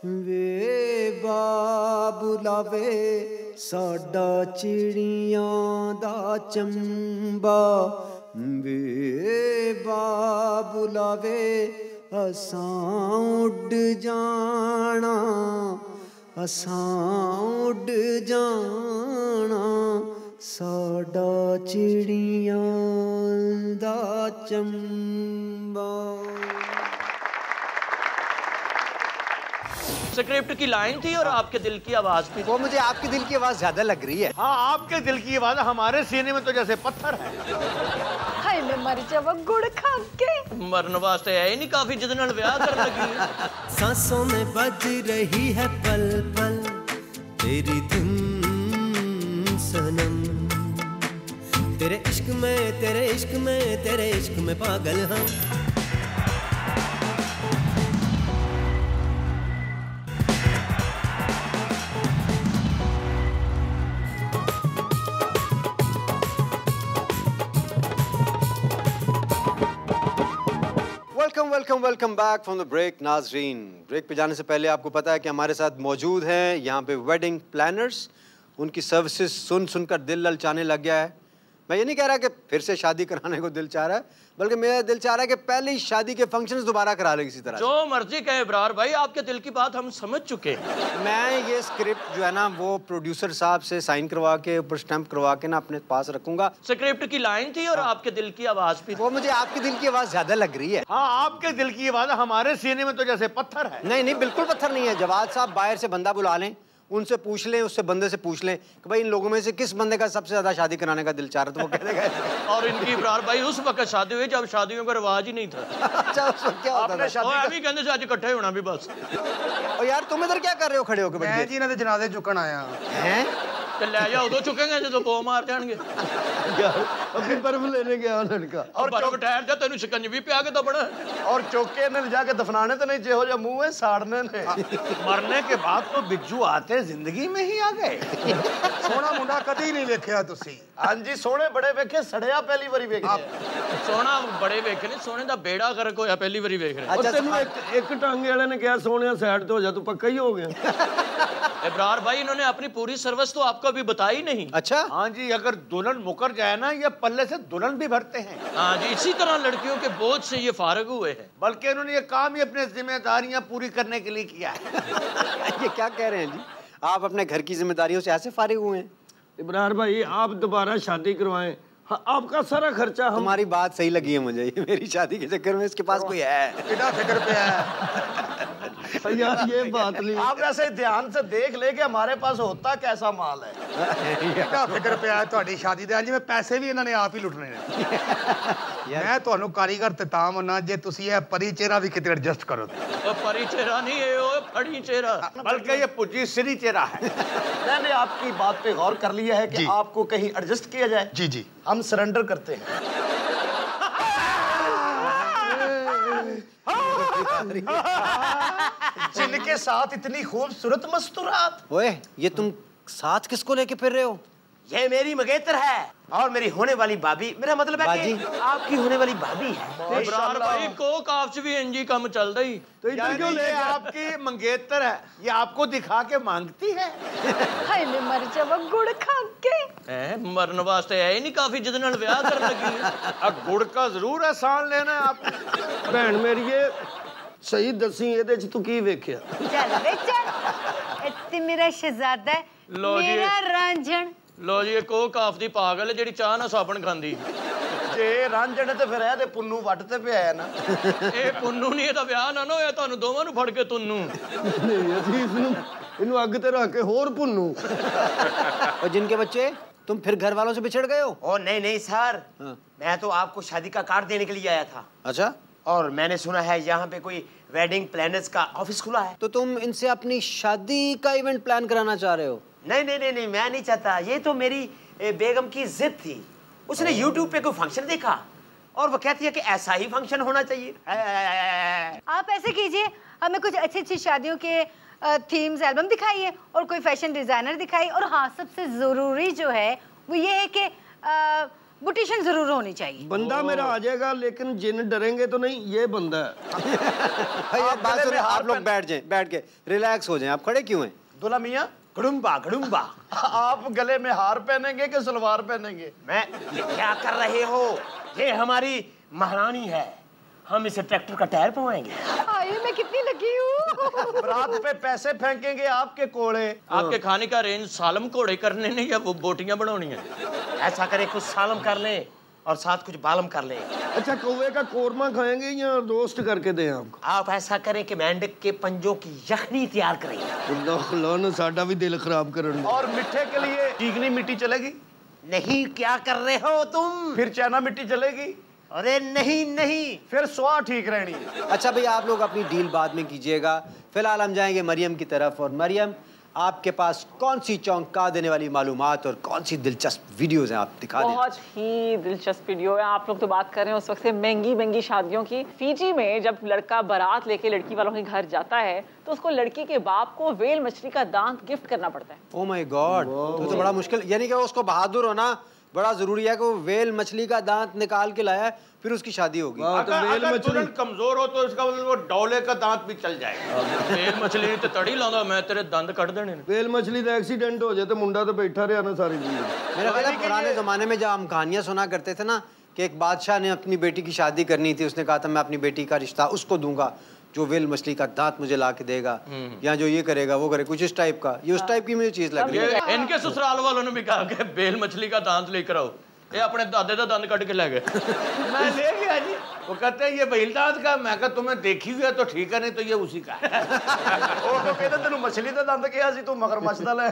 वे बाबुला वे, साडा चिड़ियां दा चंबा वे बाबुला वे, असां उड जाना, असां उड जाना, साडा चिड़ियां दा चंबा। स्क्रिप्ट की लाइन थी और आपके दिल की आवाज भी। वो मुझे आपके दिल की आवाज ज्यादा लग रही है। हाँ, आपके दिल की आवाज हमारे सीने में तो जैसे पत्थर है। हाय मैं मर जावा गुड़ खा के। मरने वास्ते है ही नहीं, काफी जिद नाल ब्याह कर लगी। सांसों में बज रही है पल पल तेरी धुन सनम, तेरे इश्क में तेरे इश्क में तेरे इश्क में पागल हम। Welcome back from the break. नाजरीन, ब्रेक पे जाने से पहले आपको पता है कि हमारे साथ मौजूद हैं यहाँ पे वेडिंग प्लानर्स। उनकी सर्विसेज सुन सुनकर दिल ललचाने लग गया है। मैं ये नहीं कह रहा कि फिर से शादी कराने को दिल चाह रहा है, बल्कि मेरा दिल चाह रहा है कि पहली शादी के फंक्शंस दोबारा करा ले किसी तरह। जो मर्जी कहे इब्रार भाई, आपके दिल की बात हम समझ चुके हैं। मैं ये स्क्रिप्ट जो है ना वो प्रोड्यूसर साहब से साइन करवा के ऊपर स्टैंप करवा के ना अपने पास रखूंगा। स्क्रिप्ट की लाइन थी और आपके दिल की आवाज भी। वो मुझे आपके दिल की आवाज ज्यादा लग रही है। हाँ, आपके दिल की आवाज हमारे सीने में तो जैसे पत्थर है। नहीं नहीं, बिल्कुल पत्थर नहीं है। जवाद साहब बाहर से बंदा बुला लें, उनसे पूछ लें, उससे बंदे से पूछ लें कि भाई इन लोगों में से किस बंदे का सबसे ज्यादा शादी कराने का दिल चाह रहा, तो वो कह देगा। और इनकी इब्रार भाई उस वक्त शादी हुई जब शादियों का रिवाज ही नहीं था। अच्छा, उस वक्त क्या होता था? अभी कहते से आज इकट्ठे होना भी बस। और यार तुम इधर क्या कर रहे हो खड़े होकर? मैं जी इन्हां दे जनाजे चुकन आया हैं। तो ले जाओ, उदो चुकेंगे जो बो मार जाएंगे। अभी बर्फ लेने गया लड़का और बर्फ ठहर जा, तेन शिकंजवी पिया के तो बड़ा। और चौके ने जाके दफनाने तो नहीं, जेहो जा मुंह है साड़ने ने। मरने के बाद तो बिज्जू आते जिंदगी में ही आ गए। सोना मुंडा कदी नहीं वेख्या तुसी? हाँ जी, सोने बड़े वेखे, सड़िया पहली बारी वेखे। सोना बड़े वेखे ने, सोने दा बेड़ा गर्क होया पहली बारी वेख रहे। अच्छा, तेनू एक टांगे वाले ने कहा सोने साइड तो हो जा, तू पक्का ही हो गया। इब्रार भाई इन्होंने अपनी पूरी सर्विस तो आपको अभी बताई नहीं। अच्छा हाँ जी, अगर दुल्हन मुकर जाए ना, ये पल्ले से दुल्हन भी भरते हैं। हाँ जी, इसी तरह लड़कियों के बोझ से ये फारग हुए हैं। बल्कि इन्होंने ये काम ही अपनी जिम्मेदारियां पूरी करने के लिए किया है। ये क्या कह रहे हैं जी? आप अपने घर की जिम्मेदारियों से ऐसे फारिग हुए हैं? इब्रार भाई आप दोबारा शादी करवाएं, हाँ, आपका सारा खर्चा हम। हमारी बात सही लगी है मुझे। ये मेरी शादी के चक्कर में इसके पास कोई है? कितना फिक्र पे है यार ये बात नहीं। आप ऐसे ध्यान से देख ले कि हमारे पास होता कैसा माल है। कितना फिक्र पे है ਤੁਹਾਡੀ शादी दे। जी मैं पैसे भी इन्होंने आप ही लुटने ने। मैं ਤੁਹਾਨੂੰ ਕਾਰੀਗਰ ਤੇ ਤਾਂ ਮੰਨਾ ਜੇ ਤੁਸੀਂ ਇਹ ਪਰੀ ਚਿਹਰਾ ਵੀ ਕਿਤੇ ਐਡਜਸਟ ਕਰੋ। ਉਹ ਪਰੀ ਚਿਹਰਾ नहीं है, वो फड़ी चेहरा। बल्कि ये पुजी सिरी चेहरा है। मैंने आपकी बात पे गौर कर लिया है कि आपको कहीं एडजस्ट किया जाए। जी जी, हम सरेंडर करते हैं। जिनके साथ इतनी खूबसूरत मस्तूरात। ओए, ये तुम साथ किसको लेके फिर रहे हो? ये मेरी मंगेतर है और मेरी होने वाली भाभी, मेरा मतलब है कि आपकी होने वाली भाभी है। इब्रार भाई को काफ्च भी एनजी कम चल रही। तो क्यों ले आपकी मंगेतर है, ये आपको दिखा के मांगती है। हाय मैं मर जावा गुड़ खा के। मरने वास्ते है ही नहीं काफी जिद नाल ब्याह कर लगी। अब गुड़ का जरूर एहसान लेना है आप। भैन मेरी सही दसी ਇਹਦੇ ਚ ਤੂੰ ਕੀ ਵੇਖਿਆ? चल वे चल, इत्ते मेरा शहजादा है, मेरा रांझण। लो जी, को काफ दी पागल है जेड़ी चाह ना साबण खांदी। जे रांझण ते फिर है ते पुन्नू वट ते पे आया ना। ए पुन्नू नहीं, ਇਹਦਾ ਵਿਆਹ ਨਾ ਹੋਇਆ ਤੁਹਾਨੂੰ ਦੋਵਾਂ ਨੂੰ ਫੜ ਕੇ ਤੁੰਨੂ। ਨਹੀਂ ਅਸੀਂ ਇਹਨੂੰ ਅੱਗ ਤੇ ਰੱਖ ਕੇ ਹੋਰ ਪੁੰਨੂ। और जिनके बच्चे तुम फिर घर वालों से बिछड़ गए हो? ओ नहीं नहीं सर, मैं तो आपको शादी का कार्ड देने के लिए आया था। अच्छा, और मैंने सुना है यहाँ पे कोई वेडिंग प्लानर्स का ऑफिस खुला है। तो तुम इनसे अपनी शादी का इवेंट प्लान कराना चाह रहे हो? नहीं नहीं नहीं नहीं, मैं नहीं चाहता। ये तो मेरी बेगम की जिद थी। उसने YouTube पे कोई फंक्शन देखा और वो कहती है कि ऐसा ही फंक्शन होना चाहिए। आप ऐसे कीजिए, हमें कुछ अच्छी अच्छी शादियों के थीम्स एल्बम दिखाइए और कोई फैशन डिजाइनर दिखाइए। और हाँ, सबसे जरूरी जो है वो ये है कि बुटीशन जरूर होनी चाहिए। बंदा मेरा आ जाएगा, लेकिन जिन डरेंगे तो नहीं, ये बंदा है। आप लोग बैठ जाएं, बैठ के रिलैक्स हो जाएं। आप खड़े क्यों हैं? दुल्हा मियाँ, गड़ुम्बा गड़ुम्बा। आप गले में हार पहनेंगे कि सलवार पहनेंगे? मैं क्या कर रहे हो? ये हमारी महारानी है, हम इसे ट्रैक्टर का टायर पवाएंगे। आये मैं कितनी लगी हूँ। रात पे पैसे फेंकेंगे आपके कोड़े। आपके खाने का रेंज सालम घोड़े करने ने या वो बोटियां बनानी है? ऐसा करें, कुछ सालम कर लें और साथ कुछ बालम कर लें। अच्छा, कौवे का कोरमा खाएंगे या रोस्ट करके दें आपको? आप ऐसा करें कि मेंढक के पंजों की यखनी तैयार करें। अल्लाह साडा भी दिल खराब करन। और मिठे के लिए चीकनी मिट्टी चलेगी? नहीं, क्या कर रहे हो तुम? फिर चैना मिट्टी चलेगी? अरे नहीं नहीं, फिर स्वाह ठीक रहनी है। अच्छा भैया, आप लोग अपनी डील बाद में कीजिएगा। फिलहाल हम जाएंगे मरियम की तरफ। और मरियम, आपके पास कौन सी चौंका देने वाली मालूमात और कौन सी दिलचस्प वीडियोस हैं, आप दिखा दें। बहुत ही दिलचस्प वीडियो है। आप लोग तो बात कर रहे हैं उस वक्त से महंगी महंगी शादियों की। फीजी में जब लड़का बारात लेके लड़की वालों के घर जाता है तो उसको लड़की के बाप को वेल मछली का दांत गिफ्ट करना पड़ता है। ओह माय गॉड, तो बड़ा मुश्किल। यानी कि उसको बहादुर होना बड़ा जरूरी है कि वो वेल मछली का दांत निकाल के लाया, फिर उसकी शादी होगी। अगर तुरंत कमजोर हो तो इसका मतलब वो डौले का दांत भी चल जाएगा। वेल मछली तो तड़ी लाऊंगा मैं, तेरे दंद कट देने। वेल मछली का एक्सीडेंट हो जाए तो मुंडा तो बैठा रहा ना सारी जिंदगी। मेरा ख्याल है पुराने जमाने में जब हम कहानियां सुना करते थे ना कि एक बादशाह ने अपनी बेटी की शादी करनी थी, उसने कहा था मैं अपनी बेटी का रिश्ता उसको दूंगा जो वेल मछली का दांत मुझे ला के देगा, या जो ये करेगा वो करे, कुछ इस टाइप का। ये उस टाइप की मुझे चीज लग रही है। इनके ससुराल वालों ने भी कहा कि वेल मछली का दांत लेकर आओ, ये अपने दादे का दंद कट के ले गए। मैं ले गया जी। वो कहते हैं ये वेल दांत का, मैं कहा तुम्हें देखी हुई है तो ठीक है, नहीं तो ये उसी का है। ਉਹ तो कहते तेन मछली का दंद किया सी तू मगरमच्छ दा ले।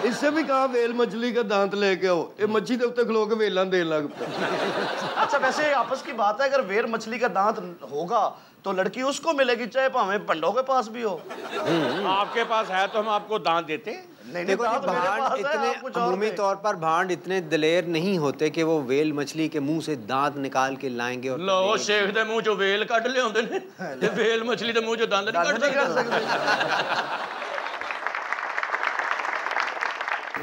इससे भी कहा वेल मछली का दांत लेके आओ, ये मच्छी के उत्ते खलो के वेला देने लग पे। अच्छा वैसे आपस की बात है, अगर वेल मछली का दांत होगा तो लड़की उसको मिलेगी चाहे भावें पंडों के पास भी हो। आपके पास है तो हम आपको दांत देते। नहीं देखो जी, भांड इतने अमूमी तौर पर भांड इतने दिलेर नहीं होते कि वो वेल मछली के मुंह से दांत निकाल के लाएंगे और लो शेख दे मुंह चो वेल कट ले आंदे ने, ते वेल मछली दे मुंह चो दंद नहीं कट सकते।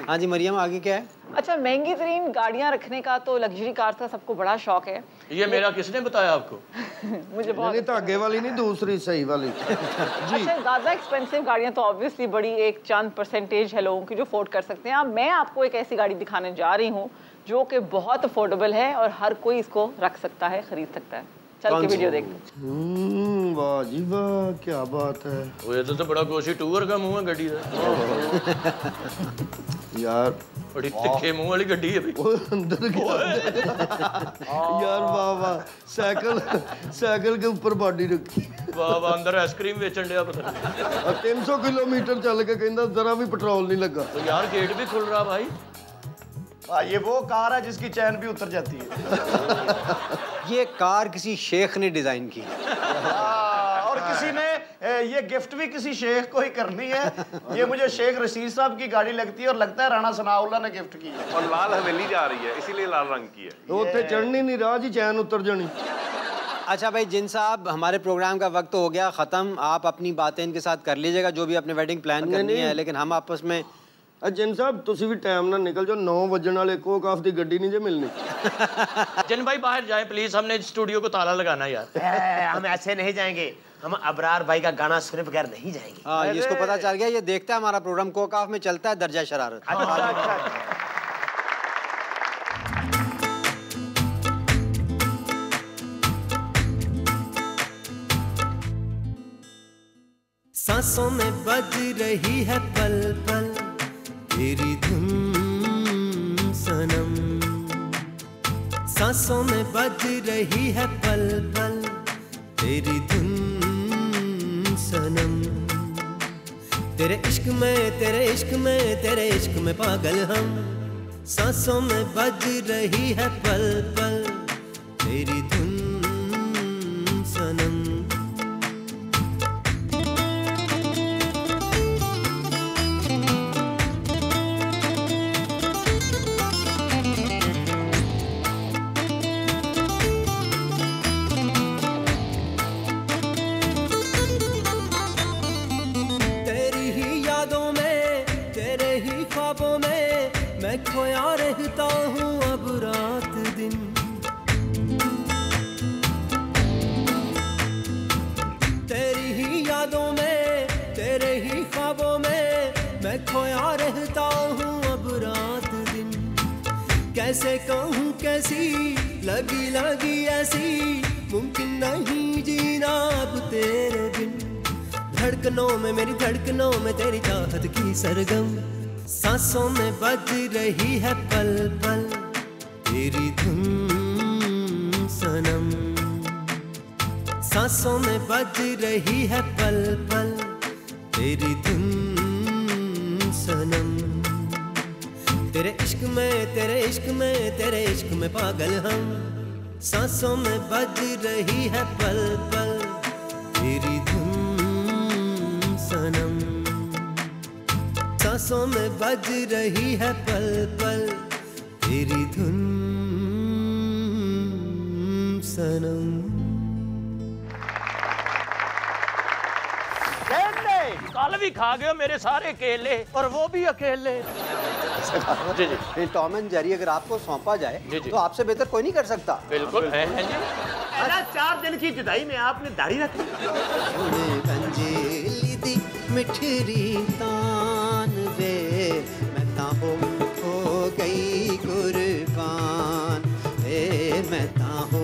हाँ जी मरियम, आगे क्या है? अच्छा, महंगी तरीन गाड़ियां रखने का तो लग्जरी कार्स का सबको बड़ा शौक है। ये मेरा किसने बताया आपको? मुझे बहुत नहीं, धागे वाली नहीं, दूसरी सही वाली। अच्छा, ज़्यादा एक्सपेंसिव गाड़ियां तो ऑब्वियसली बड़ी एक चंद परसेंटेज है लोगों की जो अफोर्ड कर सकते हैं। अब मैं आपको एक ऐसी गाड़ी दिखाने जा रही हूँ जो कि बहुत अफोर्डेबल है और हर कोई इसको रख सकता है, खरीद सकता है। चल के वीडियो देखते हैं। वाह जी वाह, क्या बात है। वो ये तो बड़ा गोशी टूर का मुंह है गड्डी दा यार, बड़ी तिखे मुंह वाली गड्डी है भाई। अंदर यार वाह वाह, साइकिल के ऊपर बॉडी रखी। वाह वाह, अंदर आइसक्रीम बेचन दिया पता नहीं। 300 किलोमीटर चल के कहता जरा भी पेट्रोल नहीं लगा। तो यार गेट भी खुल रहा भाई। ये वो कार है जिसकी चैन भी उतर जाती है। ये कार किसी शेख ने डिजाइन की और किसी ने ये गिफ्ट भी किसी शेख को ही करनी है। ये मुझे शेख रशीद साहब की गाड़ी लगती है और लगता है राणा सनाउल्ला ने गिफ्ट की है। और लाल हवेली जा रही है इसीलिए लाल रंग की है। तो उत्थे चढ़नी नहीं, राह जी चैन उतर जानी। अच्छा भाई जिन साहब, हमारे प्रोग्राम का वक्त हो गया ख़त्म। आप अपनी बातें इनके साथ कर लीजिएगा जो भी अपने वेडिंग प्लान करनी है, लेकिन हम आपस में जिन साहब तुसी भी टाइम ना निकल जाओ, 9 बजने वाले को काफ दी गड्डी नहीं जे मिलनी। जिन भाई बाहर जाए प्लीज, हमने स्टूडियो को ताला लगाना यार। हम ऐसे नहीं जाएंगे, हम अबरार भाई का गाना सुने बगैर नहीं जाएंगे। हाँ, इसको पता चल गया, ये देखता है हमारा प्रोग्राम कोकाफ में चलता है दर्जा शरारत। सांसों में बज रही है पल पल तेरी धुन सनम, सांसों में बज रही है पल पल तेरी धुन सनम। तेरे इश्क में तेरे इश्क में तेरे इश्क में पागल हम, सांसों में बज रही है पल पल तेरी धुन सनम। खोया रहता हूँ अब रात दिन, तेरी ही यादों में तेरे ही ख्वाबों में मैं खोया रहता हूँ अब रात दिन। कैसे कहूँ कैसी लगी लगी ऐसी, मुमकिन नहीं जीना अब तेरे बिन। धड़कनों में मेरी धड़कनों में तेरी चाहत की सरगम, सांसों में बज रही है पल पल तेरी धुन सनम। सांसों में बज रही है पल पल तेरी धुन सनम। तेरे इश्क में तेरे इश्क में तेरे इश्क में पागल हम, सांसों में बज रही है पल पल तेरी धुन सनम। सांसों में बज रही है पल पल तेरी धुन सनम। कल भी खा गए हो मेरे सारे केले और वो भी अकेले। जी जी। टॉम एंड जेरी अगर आपको सौंपा जाए तो आपसे बेहतर कोई नहीं कर सकता। बिल्कुल है जी। 4 दिन की जुदाई में आपने दाढ़ी रखी। मिठरी तान वे मैं ताहो हो गई कुर्बान वे मैं ताहो